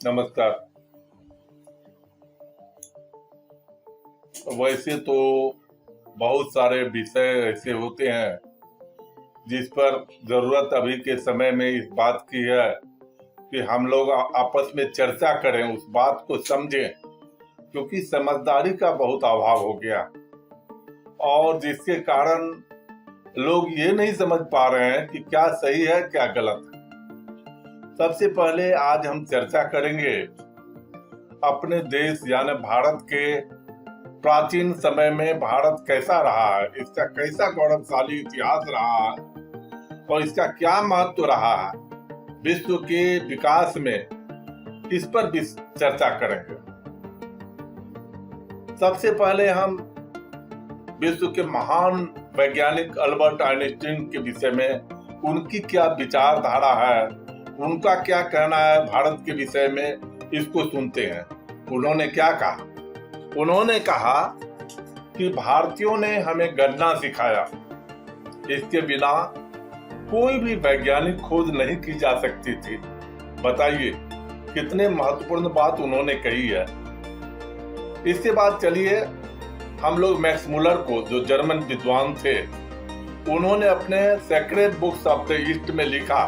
नमस्कार। वैसे तो बहुत सारे विषय ऐसे होते हैं जिस पर जरूरत अभी के समय में इस बात की है कि हम लोग आपस में चर्चा करें, उस बात को समझें, क्योंकि समझदारी का बहुत अभाव हो गया और जिसके कारण लोग ये नहीं समझ पा रहे हैं कि क्या सही है क्या गलत है। सबसे पहले आज हम चर्चा करेंगे अपने देश यानी भारत के प्राचीन समय में भारत कैसा रहा है, इसका कैसा गौरवशाली इतिहास रहा है और इसका क्या महत्व रहा है विश्व के विकास में, इस पर भी चर्चा करेंगे। सबसे पहले हम विश्व के महान वैज्ञानिक अल्बर्ट आइंस्टीन के विषय में, उनकी क्या विचारधारा है, उनका क्या कहना है भारत के विषय में, इसको सुनते हैं। उन्होंने क्या कहा? उन्होंने कहा कि भारतीयों ने हमें गणना सिखाया, इसके बिना कोई भी वैज्ञानिक खोज नहीं की जा सकती थी। बताइए कितने महत्वपूर्ण बात उन्होंने कही है। इसके बाद चलिए हम लोग मैक्स मुलर को, जो जर्मन विद्वान थे, उन्होंने अपने sacred books of the east में लिखा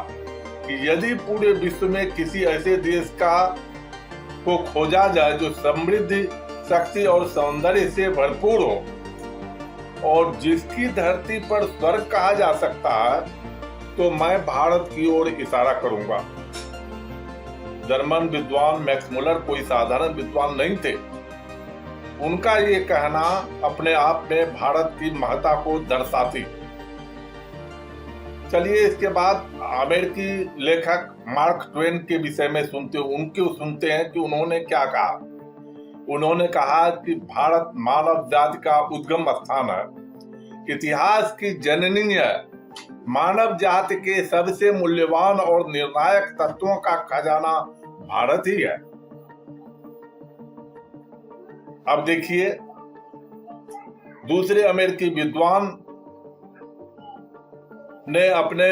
कि यदि पूरे विश्व में किसी ऐसे देश को खोजा जाए जो समृद्धि, शक्ति और सौंदर्य से भरपूर हो और जिसकी धरती पर स्वर्ग कहा जा सकता है, तो मैं भारत की ओर इशारा करूंगा। जर्मन विद्वान मैक्स मुलर कोई साधारण विद्वान नहीं थे। उनका ये कहना अपने आप में भारत की महत्ता को दर्शाती। चलिए इसके बाद अमेरिकी लेखक मार्क ट्वेन के विषय में सुनते हैं कि उन्होंने क्या कहा। उन्होंने कहा कि भारत मानव जाति का उद्गम स्थान है, इतिहास की जननी है, मानव जाति के सबसे मूल्यवान और निर्णायक तत्वों का खजाना भारत ही है। अब देखिए दूसरे अमेरिकी विद्वान ने अपने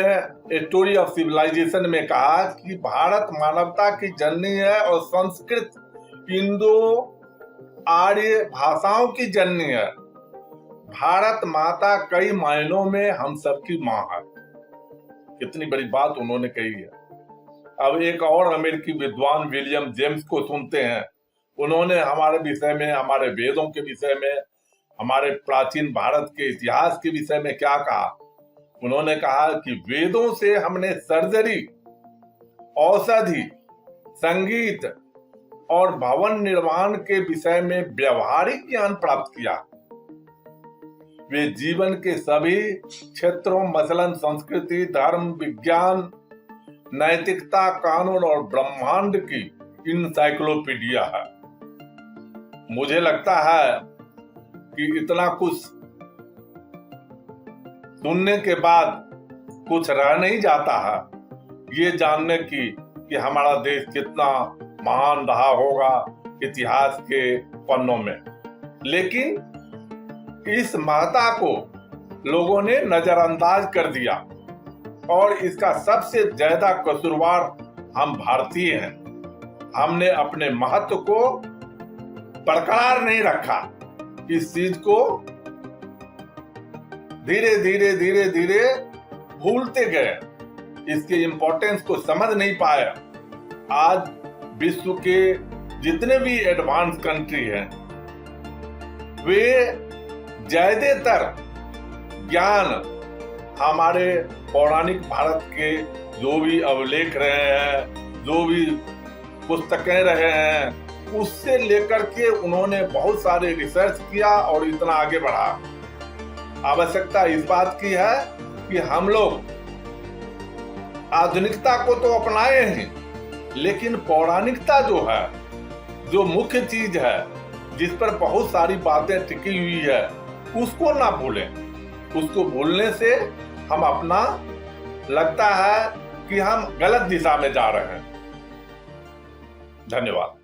स्टोरी ऑफ सिविलाइजेशन में कहा कि भारत मानवता की जननी है और संस्कृत, इंडो आर्य भाषाओं की जननी है। भारत माता कई मायनों में हम सबकी माँ है। कितनी बड़ी बात उन्होंने कही है। अब एक और अमेरिकी विद्वान विलियम जेम्स को सुनते हैं। उन्होंने हमारे विषय में, हमारे वेदों के विषय में, हमारे प्राचीन भारत के इतिहास के विषय में क्या कहा। उन्होंने कहा कि वेदों से हमने सर्जरी, औषधि, संगीत और भवन निर्माण के विषय में व्यावहारिक ज्ञान प्राप्त किया। वे जीवन के सभी क्षेत्रों, मसलन संस्कृति, धर्म, विज्ञान, नैतिकता, कानून और ब्रह्मांड की इनसाइक्लोपीडिया है। मुझे लगता है कि इतना कुछ सुनने के बाद कुछ रह नहीं जाता है ये जानने की कि हमारा देश कितना महान रहा होगा इतिहास के पन्नों में। लेकिन इस महत्ता को लोगों ने नजरअंदाज कर दिया और इसका सबसे ज्यादा कसूरवार हम भारतीय हैं। हमने अपने महत्व को बरकरार नहीं रखा, इस चीज को धीरे धीरे भूलते गए, इसके इम्पोर्टेंस को समझ नहीं पाए। आज विश्व के जितने भी एडवांस कंट्री हैं, वे ज्यादातर ज्ञान हमारे पौराणिक भारत के जो भी अभिलेख रहे हैं, जो भी पुस्तकें रहे हैं, उससे लेकर के उन्होंने बहुत सारे रिसर्च किया और इतना आगे बढ़ा। आवश्यकता इस बात की है कि हम लोग आधुनिकता को तो अपनाए हैं, लेकिन पौराणिकता जो है, जो मुख्य चीज है, जिस पर बहुत सारी बातें टिकी हुई है, उसको ना भूलें। उसको भूलने से हम अपना, लगता है कि हम गलत दिशा में जा रहे हैं। धन्यवाद।